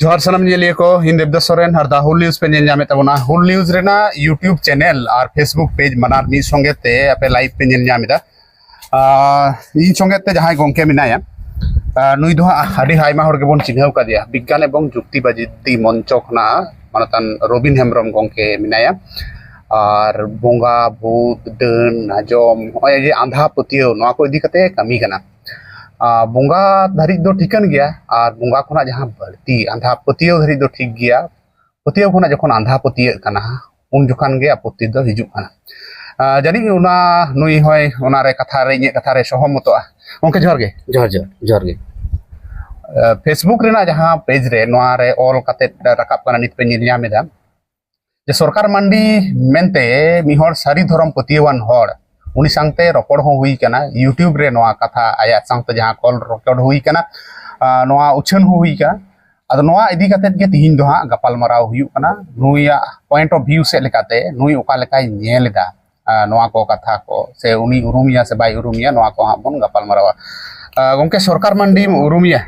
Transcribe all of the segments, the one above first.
जोहार सानाम नियलिया को इन देवदास सोरेन हर दा हुल न्यूज़ पे नेल ताबोना हुल न्यूज़ रेना यूट्यूब चैनल और फेसबुक पेज मनार मी संगे ते आपे लाइव पे नेल ᱧᱟᱢᱮᱫᱟ इन संगे ते जहां गोंके मिनाया नुई दो आदि हाइमा हर गेबोन चिन्हाव कादिया विज्ञान एवं जुक्तिबाजी मंच खना मानतान रबिन हेम्ब्रम गोंके मिनाया और बोंगा भूत डन नाजम ओय जे आंधा पतियो नवा को इदी कते कमी कना बोंगा धारी दो ठिकन गया और बोंगा खुना जहां बढ़ती आंधा पतियो धारी दो ठीक गया पतियो खुना जखन आंधा पतियो कना उन जखान गे आपत्ति दो हिजु कना जानी उना नुई होय उना रे कथा रे इnye कथा रे सहमतोआ ओंके जोहर गे जोहर गे फेसबुक रेना जहां पेज रे नोआ रे ऑल कते रकाब कना नित पे नेल ᱧᱟᱢᱮᱫᱟ जे सरकार मंडी मेनते मिहर सारी धर्म पतियवान हर उनी सांगते रपड़ हो हुई कना यूट्यूब रे नोआ कथा आया सांगते जहां कॉल रिकॉर्ड हुई कना नोआ उछन हुई कना अद नोआ इदी कते गे तिहिन दो हां गपाल मराव हुई कना नुया पॉइंट ऑफ व्यू से लेकाते नुई ओका लेकाय नेलदा नोआ को कथा को से उनी उरुमिया से बाय उरुमिया नोआ को हां बन गपाल मरावा गोंके सरकार मंडी उरुमिया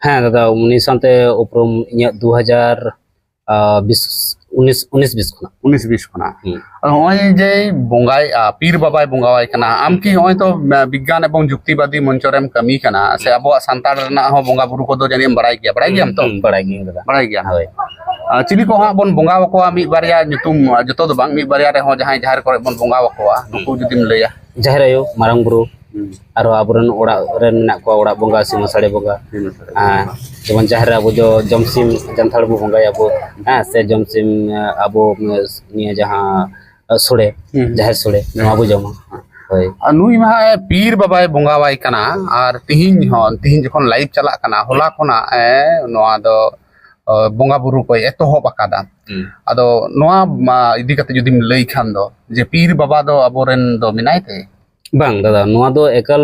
हाँ दादा उनी सानते उपरम इnya 2019 खना 19-20 खना होय जे बोंगाय पीर बाबाय बोंगावाय कना आम की होय तो विज्ञान एवं जुक्तिवादी मंचरेम कमी कना से अबो संतार रना हो बोंगा बुरु को दो जनिम बड़ाय गया हम तो बड़ाय दादा बड़ाय गया होय चिली को हां बन बोंगा वको मी बारिया nyutum जतो दो बांग मी बारिया रे हो जहां जहार करे बन बोंगा वको नुकु जुदिम लैया जहार आयो मारंग बुरु आरो आबरन ओड़ा रेन मेना को ओड़ा बोंगा सिमा साड़े बोंगा जेमन जहार अब जो जमसिम जानथाड़ बो बोंगा याबो से जमसिम अब निया जहां सोड़े जहार सोड़े नवा बो जमा होय नुई मा पीर बाबाय बोंगावाय कना और तिहिन जखन लाइव चला कना होला खना नवा दो बोंगा बुरु को एतोहब आकादा आदो नवा इदी कते जुदिम लई खान दो जे पीर बाबा दो अबोरेन दो मिनाय ते बांग दादा नोआ दो एकल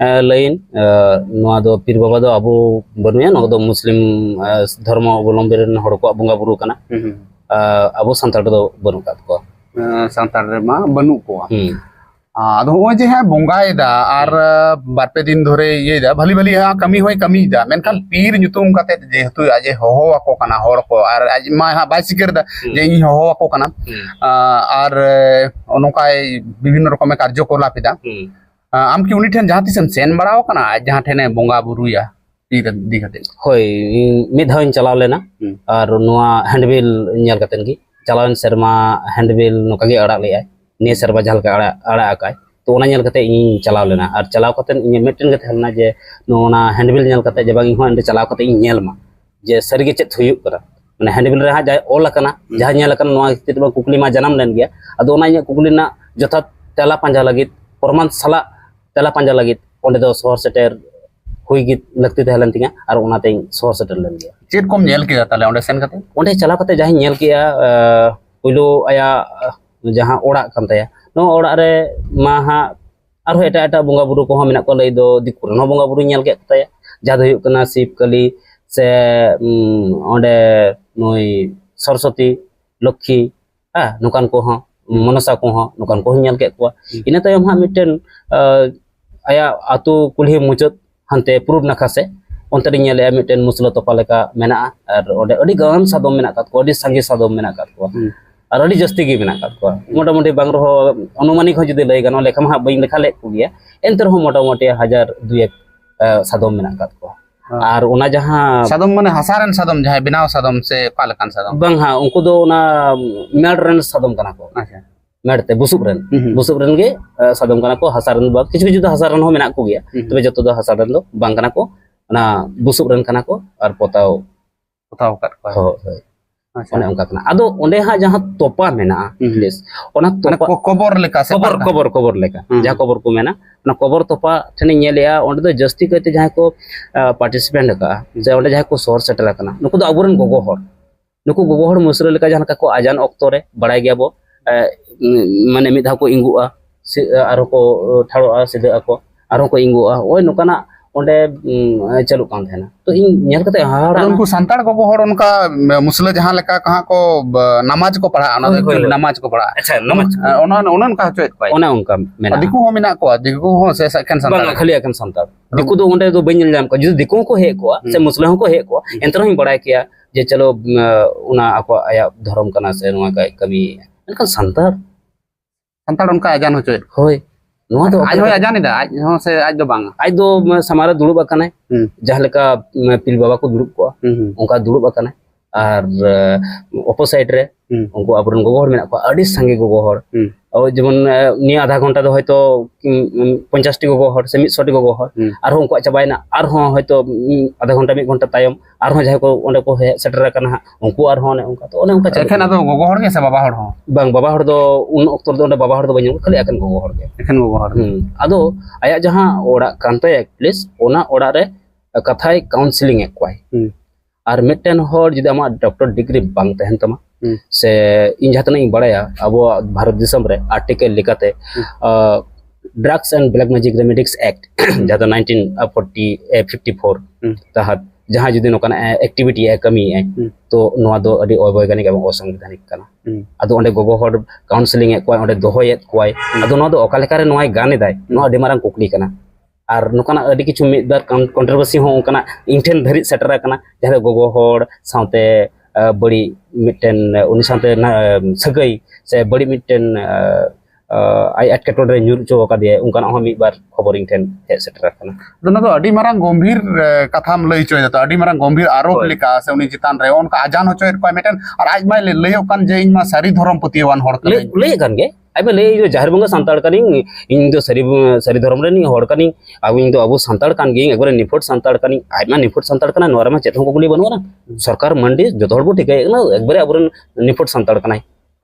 लाइन नोआ दो पीर बाबा दो अबो बनुया नोआ दो मुस्लिम धर्म अवलंबी रेन हड़ को बोंगा बुरु कना अबो संताड़ दो बनु कात को संताड़ रे मा बनु को आदो होय जे है बोंगायदा और बारपे दिन धरे ये दा भली भली हा कमी होय कमी दा मेनखान पीर nyutum कते जे हतु आजे होहो ako kana hor ko और आज मा हा बाय सिकर दा जे इन होहो ako kana और ओनोकाय विभिन्न रकम कार्यकलाप दा आम की उनी ठेन जहां तिसम सेन बड़ाव कना जहां ठेने बोंगा बुरुया पीर दी कते होय मिद धावन चलाव लेना और नोआ हैंडबिल नेल कतेन की चलावन शर्मा हैंडबिल नोका गे अड़ा ले ने सरबा जहाल का अड़ा आकाय तो ओना नेल कते इन चलाव लेना और चलाव कते इन मेटेन कते हलना जे नोना हैंडबिल नेल कते जबाग इन होंडे चलाव कते इन नेल मा जे सरगे चेत हुयु करा माने हैंडबिल रे हा जाय ओल कना जहां नेल कना नोआ तितबा कुकली मा जन्म लेन गया अदो ओना इन कुकली ना जथा तेला पांजा लगित परमान सला तेला पांजा लगित ओंडे दो शहर सेटर हुई गी लगती तहलन तिया और ओनाते शहर सेटर लेन गया चेत कोम नेल के ताले ओंडे सेन कते ओंडे चलाव कते जहां नेल किया पुइलो आया जहां ओड़ा kan taya no oड़ा रे मा हा आरो एटा एटा बोंगा बुरु को मेना को लई दो दिकुर नो बोंगा बुरु नेल के तया जा दो कना शिव कली से ओंडे नोई सरस्वती लक्ष्मी नुकान को हा मनसा को हा नुकान को नेल के को इना तयम हा मिटेन आया आतु कुल्ही मुचत हनते पूर्व नाखा से onte नेले मिटेन मुसलो तोपा लेका मेना और ओंडे अडी गान सादम मेना कात को अडी संगे सादम मेना कात को और अड़ी जस्ती गी मेना कात को मोटामोटी बांग रहो अनुमानिक हो जुदी लई गानो लेखा मा बई लेखा ले को गया एंतर हो मोटामोटी 1000-2 सादम मेना कात को और ओना जहां सादम माने हसारन सादम जहां बिनाव सादम से पालकान सादम बांग हा उनको दो ना मेडरन सादम कना को अच्छा मेडते बुसुब रेन गे सादम कना को हसारन बा किछु किछु तो हसारन हो मेना को गया तबे जतो दो हसारन दो बांग कना को ना बुसुब रेन कना को और पोताव काट को हो ओने उनका कना आदो ओंडे हा जहां तोपा मेना प्लीज ओना तोपा कबर लेका से कबर लेका जहां कबर को मेना ना कबर तोपा ठने नेलेया ओंडे दो जस्ती कहते जहां को पार्टिसिपेंट का जे ओंडे जहां को सोर सेटल कना नुको दो अबुरन गोगो हर मुसरा लेका जहां का को आजान ऑक्तो रे बड़ाय गया बो माने मिधा को इंगुआ आरो को ठाड़ोआ सिदा को आरो को इंगुआ ओय नुकाना onde chaluk kan thena to ing nyel kate hahara उनको संताड़ को हर उनका मुस्लिम जहाँ लेका कहाँ को नमाज को पढ़ा होय, होय, होय। नमाज को पढ़ा acha namaj उन्होंने कहा चोट को ona onka mena दिकू हो मिना को दिकू हो से second bang संताड़ khali akan santar diku do onde do bain nyel jam ko judi diku ko he ko se muslim ko he ko entro hin badai kiya je chalo una ako aya dharam kana se noa ka kami kan santar संताड़ उनका अजान हो चोट hoy noa do आज हो अजान इदा आज हो से आज दो बांग aj do samara dulub akanai jahan leka pil baba ko dulub ko onka dulub akanai ar opposite re उनको अबरन गोगो हर मेना को अडी संगे गोगो हर और जेमन नि आधा घंटा दो हयतो 50 टी गोगो हर से 100 टी गोगो हर आर हो उनको चाबायना आर हो हयतो आधा घंटा 1 घंटा तायम आर हो जाय को ओंडे को सेटर kana उनको आर हो ने उनका तो ओने उनका एखन आदो गोगो हर के से बाबा हर हो bang baba hor do un oktor do baba hor do banyu khali akan gogo hor ge एखन गोगो हर ado aya jahan ora kanto ek place ona ora re kathai counseling ek kwai ar mitten hor jodi ama doctor degree bang tehen tama से इन जहां इन बड़ाया अब भारत दिसम रे article लिखाते drugs and black magic remedies act जहां 1954 तहत जहां जुदी नोकाना activity है कमी है तो नोआ दो अडी अवैज्ञानिक एवं असंवैधानिक kana ado onde gogo hor counseling e kwai onde dohoyet kwai ado no do okale kare noai gane dai no adi marang kukli kana ar nokana adi kichu midar controversy ho kana inten dhari setera kana jahe gogo hor saute बड़ी मिट्टन उन्हीं साथे सगई से बड़ी मिट्टन आई एटकेटोरे near चो का दिए उनका ना हम एक बार खबर इंटेन हे सेटर करना दोनों तो अडी मारंग गंभीर कथाम लई चोय तो अडी मारंग गंभीर आरोप लिका से उनी चितान रे उनका आजान हो चोय को मेटन और आज माय लइयो कान जे इनमा सारी धर्म पतियवान हर का ले kan ge ai ba le jo jahar bonga santal kaning ing do sari dharam re ni hor kaning abu ing do abu santal kan ge ekbare nifot santal kaning ai ma nifot santal kana nora ma chetong ko guli banu na sarkar mandi joto hor bo tikai na ekbare aburen nifot santal kanai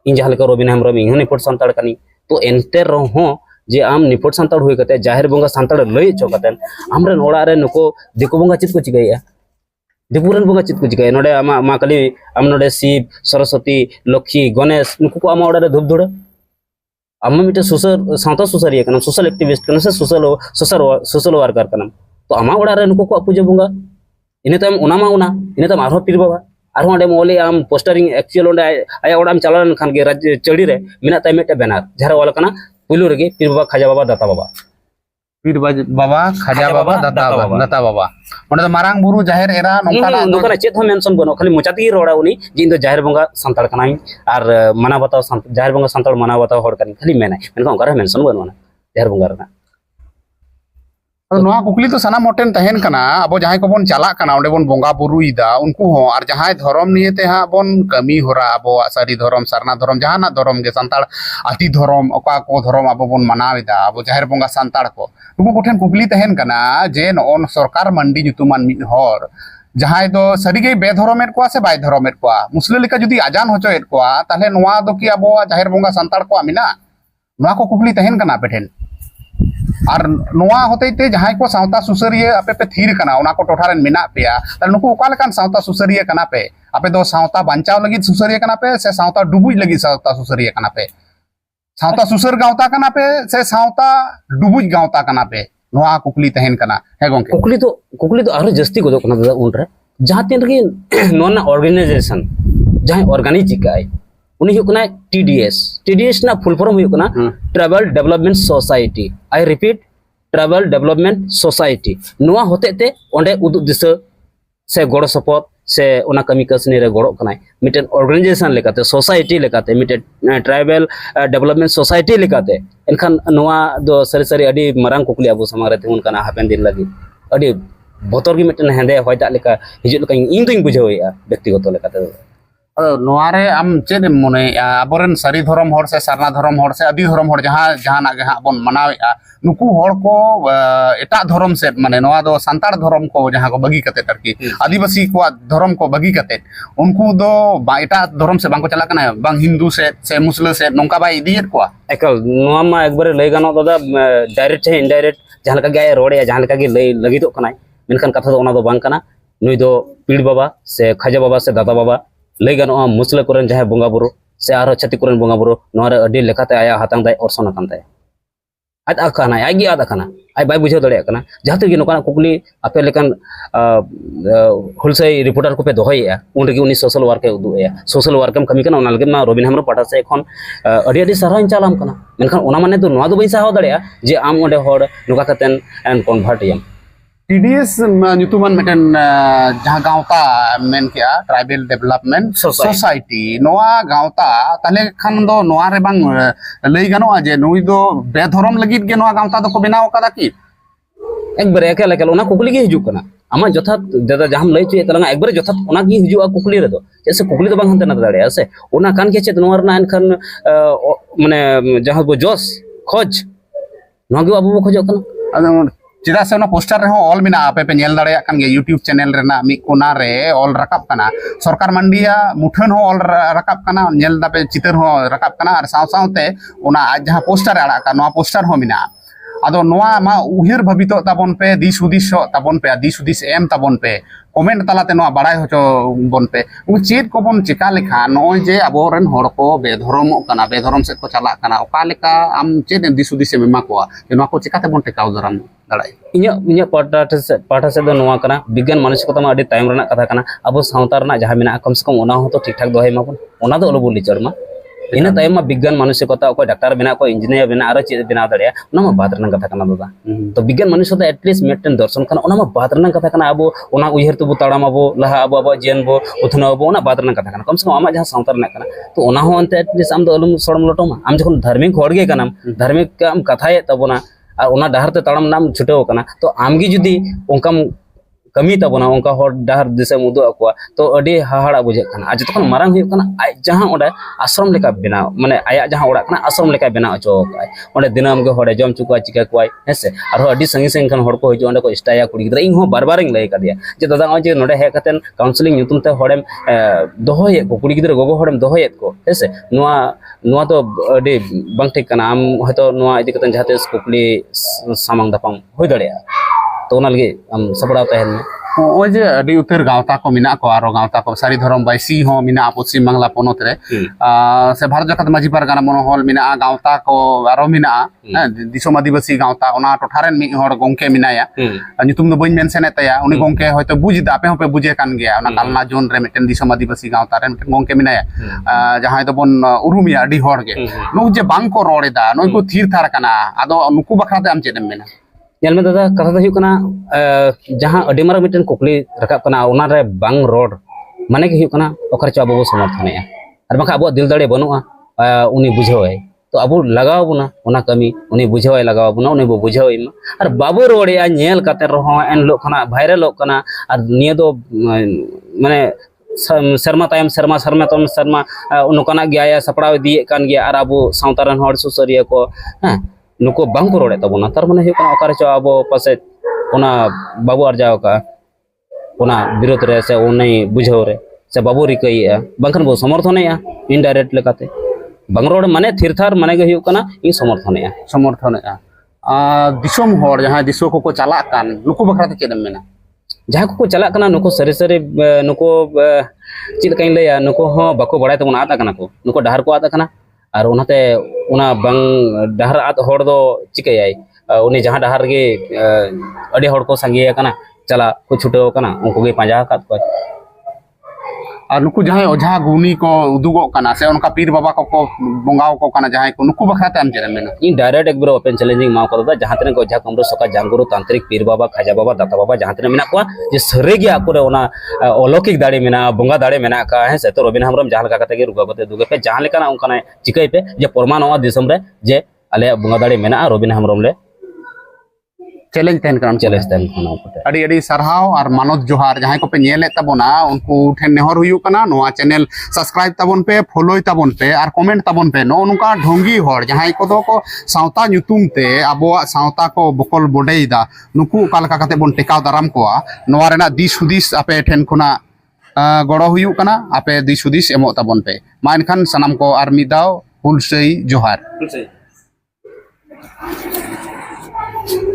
ing jahal ka robin hamrom ing nifot santal kaning to enter ho je am nifot santal hoy kate jahar bonga santal lei cho katen amren ora re nuko diku bonga chit ko chigai ya दिपुरन बोगा चित कुछ गए नोडे आमा मा कली आम नोडे शिव सरस्वती लक्ष्मी गणेश नुकु को आमा Voda धुप धुड़े आमा मिटे सोशल सावता सोशल कना सोशल एक्टिविस्ट कना से सोशल वर्कर कना तो आमा ओडा रे नुकु को पूजा बोंगा इने तम ओना मा ओना इने तम आरो पीर बाबा आरो ओडे मोले आम पोस्टरिंग एक्चुअल ओडे आया ओडा आम चलान खान गे राज्य चड़ी रे मिना तय मेटे बैनर जहरा वाला कना पुलु रे पीर बाबा खाजा बाबा दाता बाबा पीर बाबा खाजा बाबा दाता बाबा ओने तो मारांग बुरु जाहिर एरा नोकाना चेत हो मेंशन बनो खाली मोचाती रोड़ा उनी जिन दो जाहिर बंगा संताड़ कनाई आर मना बताओ जाहिर बंगा संताड़ मना बताओ हर कनी खाली मेनाई मेनका ओंकार मेंशन बनो ना जाहिर बंगा रना नोआ कुकली तो सना मोटेन तहन कना अब जहां को बन चला कना ओंडे बन बोंगा बुरुइदा उनको हो और जहां धर्म निये ते हा बन कमी होरा अब सारी धर्म सरना धर्म जहाना धर्म के संताड़ आती धर्म ओका को धर्म अब बन मनावेदा अब जाहिर बोंगा संताड़ को उनको कोठेन कुकली तहन कना जे नोन सरकार मंडी जुतुमान मिद हर जहां दो सरीगे बेधर्मेर को से बाय धर्मेर को मुस्लिम लेका जुदी आजान होचोएत को ताले नोआ दो कि अब जाहिर बोंगा संताड़ को मिना नोआ को कुकली तहन कना पेठेन और नोआ होते ते जहां को सावता सुसरिया आपे पे थीर कना उना को टोठारेन मिना पेया ताले नुको ओका लेकान सावता सुसरिया कना पे आपे दो सावता बंचाव लगी सुसरिया कना पे से सावता डुबुज लगी सावता सुसरिया कना पे सावता सुसर गावता कना पे से सावता डुबुज गावता कना पे नोआ कुकली तहन कना हे गोंके कुकली तो आरो जस्ती को दो कना दादा उन रे जहां तीन रे नोना ऑर्गेनाइजेशन जहां ऑर्गेनाइज जिकाय उनी हुई कना टीडीएस ना फुल फॉर्म हुई कना tribal development society I repeat tribal development society नोआ होते ते ओंडे उदुग दिशा से गड़ सपोर्ट से उना कमी कसनी रे गड़ो कनाय मिटेन organisation लेकाते society लेकाते मिटेन tribal development society लेकाते एनखान नोआ दो सरी सरी अडी मरांग कुकली अबो समारे तेउन कना हापेन दिन लगी अडी बोतर की मिटेन हेंदे होयदा लेका हिजुल लेका इन तो इन बुझावया व्यक्तिगत लेकाते नोआरे आम चेद मने आबोरेन सारी धर्म हर से सरना धर्म हर से आदि धर्म हर जहां जहाना गे हां बन मनावेआ नुकु हर को एटा धर्म से माने नोआ दो संताड़ धर्म को जहां को बगी कते तरकी आदिवासी को धर्म को बगी कते उनको दो एटा धर्म से बांको चला कना बांग हिंदू से मुस्लिम से नोंका बाय इदियत को एकल नोआ मा एक बार लई गानो दादा डायरेक्ट है इनडायरेक्ट जहां लका गे रोड़े जहां लका गे लई लगी तो कनाय मेनखान कथा दो ओना दो बांग कना नुई दो पीड़ बाबा से खाजा बाबा से दादा बाबा लई गानो मुस्लिम कोरन जहां बोंगा बुरु से आरो छति कोरन बोंगा बुरु नोरे अडी लेखाते आया हातांग दाय और सोना कांताय आज आखाना आगी आद आखाना ᱟᱡ ᱵᱟᱭ ᱵᱩᱡᱷᱟᱹᱣ ᱫᱟᱲᱮᱭᱟᱜ ᱠᱟᱱᱟ ᱡᱟᱦᱟᱸ ᱛᱤᱨᱮ ᱱᱚᱝᱠᱟᱱᱟᱜ ᱠᱩᱠᱞᱤ ᱟᱯᱮ ᱞᱮᱠᱟᱱ ᱦᱩᱞᱥᱟᱹᱭ ᱨᱤᱯᱳर्टार ᱠᱚᱯᱮ ᱫᱚᱦᱚᱭᱮᱜᱼᱟ ᱩᱱ ᱨᱮᱜᱮ ᱩᱱᱤ ᱥᱳᱥᱟᱞ ᱣᱟᱨᱠ ᱮ ᱩᱫᱩᱜ ᱮᱜᱼᱟ ᱥᱳᱥᱟल ᱣᱟᱨᱠᱮᱢ ᱠᱟᱹᱢᱤ ᱠᱟᱱᱟ ᱚᱱᱟ ᱞᱟᱹᱜᱤᱫ ᱢᱟ ᱨᱚᱵᱤᱱ ᱦᱮᱢᱵᱨᱚᱢ ᱯᱟᱦᱴᱟ ᱥᱮᱫ ᱠᱷᱚᱱ ᱟᱹᱰᱤ ᱟᱹᱰᱤ ᱥᱟᱨᱦᱟᱣ ᱤᱧ ᱪᱟᱞᱟᱢ ᱠᱟᱱᱟ ᱢᱮᱱᱠᱷᱟन ᱚᱱᱟ ᱢᱟᱱᱮ ᱫᱚ ᱱᱚᱣᱟ ᱫᱚ ᱵᱟᱹᱧ ᱥᱟᱦᱟᱣ ᱫᱟᱲᱮᱭᱟᱜᱼᱟ ᱡᱮ ᱟᱢ ᱚᱸᱰᱮ ᱦᱚᱲ ᱱᱚᱝᱠᱟ ᱠᱟᱛᱮᱱ कन्वर्ट एम TDS nyutuman meten jahan gauta men kia tribal development society noa gauta tale khan do noa re bang lei ganoa je nui do bedhorom lagit ge noa gauta do ko benaw kada ki একবারে একেল একেল ওনা কুকলি গে হিজুক কানা আমার যথাৎ দাদা জাহাম লাই চুয়ে তালাঙ্গা একবারে যথাৎ ওনা gi হিজুआ কুকলি রে দो जैसे कुकली तो बांग हनते ना दाड़े से ओना कान के चेत नोर ना एनखान माने जहां बो जोस खोज नोगे बाबू बो खोजो काना ado cida se ona poster reho all mina ape pe nyel dareya kan ge YouTube channel rena mi kona re all rakap kana sarkar mandia muthan ho all rakap kana nyel da pe chitar ho rakap kana ar saw saw te ona aj jaha poster ara ka no poster ho mina ado noa ma uhir bhabito tabon pe dis hudis tabon pe dis hudis em tabon pe comment talate noa barai hocho bon pe chit ko bon chika lekha noy je aboren hor ko bedhorom kana bedhorom se ko chala kana oka leka am chet dis hudis em ma ko no ko chika te bon te kaw daram darai इnya पाठा से दो नोआ कना विज्ञान मानसिकता मा अडी time रना कथा कना अब सावता रना जहां मेना कम से कम ओना हो तो ठीक ठाक दोहे माबन ओना दो अलबो लिचर मा इन टाइम मा विज्ञान मानसिकता को डॉक्टर बना को इंजीनियर बना आरो चेद बना दड़या ओना मा बात रना कथा कना दादा तो विज्ञान मानसिकता एटलीस्ट मेटन दर्शन कना ओना मा बात रना कथा कना अब ओना उयहर तो ताड़ाम अब लहा अब जेन बो उथना अब ओना बात रना कथा कना कम से कम आमा जहां सावता रना कना तो ओना हो अंते एटलीस्ट आम दो अलम सड़म लटोमा आम जखन धार्मिक होड़ गे कनाम धार्मिक आम कथाये तबोना और ओना डहर ते ताड़ाम नाम छुटेव कना तो आमगी जुदी ओंकाम कमी तबोना ओंका होड़ डहर दिसम उदु अकवा तो अडी हाहाड़ा बुझे कना आज तखन मारांग हुई कना आय जहां ओडे आश्रम लेका बनाव माने आया जहां ओड़ा कना आश्रम लेका बनाव अचो काय ओडे दिनम गे होड़े जम चुका चिका कोय हेसे आरो अडी संगी संग खन होड़ को हिजो ओडे को स्टाया कुड़ी गिदरा इन हो बार बार इन लay कदिया जे दादा जे नोडे हे कतेन काउंसलिंग ᱧᱩᱛᱩᱢ ᱛᱮ ᱦᱚᱲᱮᱢ ᱫᱚᱦᱚᱭᱮᱫ ᱠᱚ ᱠᱩᱲᱤ ᱜᱤᱫᱽᱨᱟᱹ ᱜᱚᱜᱚ ᱦᱚᱲᱮᱢ ᱫᱚᱦᱚᱭᱮᱫ ᱠᱚ ᱦᱮᱸᱥᱮ ᱱᱚᱣᱟ ᱱᱚᱣᱟ ᱫᱚ ᱟᱹᱰᱤ ᱵᱟᱝ ᱴᱷᱤᱠ ᱠᱟᱱᱟ ᱟᱢ ᱦᱚᱭᱛᱚ ᱱᱚᱣᱟ ᱤᱫᱤ ᱠᱟᱛᱮ ᱡᱟᱦᱟᱸ ᱛᱤᱥ ᱠᱩᱠᱞᱤ ᱥᱟᱢᱟᱝ ᱫᱟᱯᱟᱢ ᱦᱩᱭ ᱫᱟᱲᱮᱭᱟᱜᱼᱟ तो ओना लगे हम सपड़ाव तहन में ओय जे अडी उतर गावता को मिना को आरो गावता को सारी धरम बाईसी हो मिना पश्चिम बांग्ला पोनत रे से भारत जगत माझी पारगाना मनोहल मिना गावता को आरो मिना दिसोम आदिवासी गावता ओना टोठारेन मी हर गोंके मिनाया nyutum do bain mention etaya uni gongke hoyto bujida ape hope buje kan gea ona kalna zone re meten disom आदिवासी गावता रे meten gongke minaya jahay do bon urumia adi hor ge no je bang ko roreda no ko thir thar kana ado nuku bakhate am chedem mena nyal me dada katha do hukana jahan adi mara miten kukli rakap kana ona re bang road mane ki hukana okar cha abo समर्थन ya ar baka abo dil dare banua uni bujhaw तो अब लगाव बुना ओना कमी उनी बुझावे लगाव बुना उनी बो बुझावे मा और बाबू रोड़िया नेल काते रहो एन लो खना वायरल कना और निये दो माने शर्मा तायम शर्मा शर्मा तम शर्मा उनकना गया सपड़ाव दिए कान गया और अब सावतारन हर सुसरिया को हां नुको बांग को रोड़े तबना तार माने हे कना ओकारे चो अब पासे ओना बाबू अर्जाव का ओना विरोध रे से ओनै बुझाव रे से बाबू रिकैया बंखन बो समर्थनया इनडायरेक्ट लेकाते बंगरोड माने थिरथार माने गे हुयुक कना इ समर्थनया दिसोम होड़ जहां दिसो को चला कान नुको बखराते चेदम मेना जहां को चला कना नुको सरी सरी नुको चिल काइन लया नुको हो बको बड़ाय तबन आदा कना को नुको डहर को आदा कना और ओनाते ओना बंग डहर आद होड़ दो चिकैयाय उनी जहां डहर गे अडी होड़ को संगिया कना चला को छुटो कना उनको गे पांजा कात को और नुकु जहां ओझा गुनी को उदुगो कना से उनका पीर बाबा को बोंगाव को कना जहां को नुकु बखाते हम चेदम मेना इन डायरेक्ट एक बार ओपन चैलेंजिंग माव को जहां तने को ओझा कमरो सका जांगुरु तांत्रिक पीर बाबा खाजा बाबा दाता बाबा जहां तने मेना को जे सरे गे आकुरे ओना अलौकिक दाड़े मेना बोंगा दाड़े मेना का है से तो रबिन हमरम जहां लगा कते गे रुगा कते दुगे पे जहां लेका उनका चिकई पे जे परमान ओआ दिसम रे जे आले बोंगा दाड़े मेना रबिन हमरम ले चैलेंज तहन करम चैलेंज तहन खाना पटे अड़ी अड़ी सरहाव और मानद जोहार जहां को पे नेले तबोना उनको ठेन नेहर हुयु कना नोआ चैनल सब्सक्राइब तबन पे फॉलो तबन पे और कमेंट तबन पे नो नुका ढोंगी होड़ जहां को दो को सावता nyutum ते अबोआ सावता को बकल बोडेइदा नुकु कालका कते बन टेकाव दाराम कोआ नोआ रेना दिस हुदिस आपे ठेन खुना गड़ो हुयु कना आपे दिस हुदिस एमो तबन पे मा एनखान सनाम को आर मिदाव हुलसई जोहार